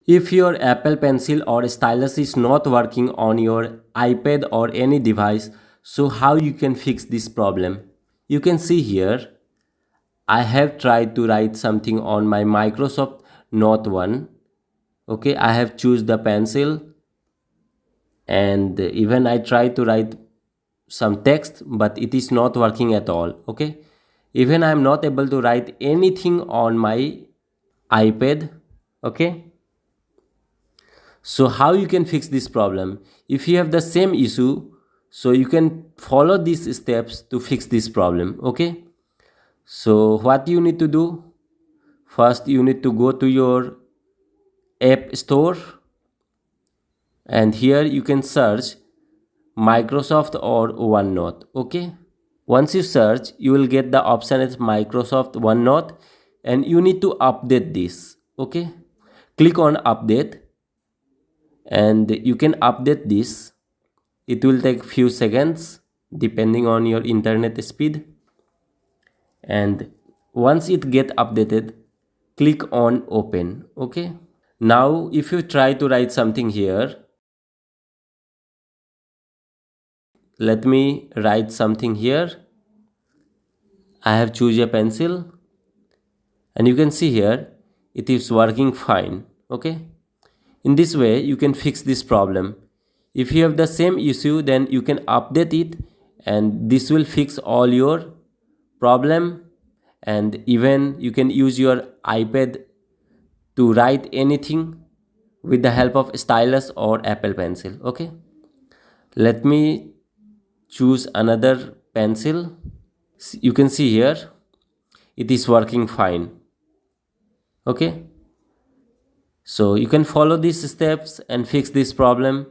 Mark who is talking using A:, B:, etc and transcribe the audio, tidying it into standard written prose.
A: If your Apple Pencil or stylus is not working on your iPad or any device, so how you can fix this problem? You can see here, I have tried to write something on my Microsoft Note 1. Okay, I have choose the pencil, and even I try to write some text, but it is not working at all. Okay, even I am not able to write anything on my iPad. Okay, so how you can fix this problem? If you have the same issue, so you can follow these steps to fix this problem. Okay, so what you need to do? First you need to go to your app store, and here you can search Microsoft or OneNote. Okay, once you search, you will get the option as Microsoft OneNote, and you need to update this. Okay, click on update, and you can update this. It will take few seconds depending on your internet speed, and once it get updated, click on open. Okay, now if you try to write something here, let me write something here. I have choose a pencil, and you can see here it is working fine. Okay, in this way you can fix this problem. If you have the same issue, then you can update it, and this will fix all your problem. And even you can use your iPad to write anything with the help of stylus or Apple Pencil. Okay, let me choose another pencil. You can see here it is working fine. Okay, so you can follow these steps and fix this problem.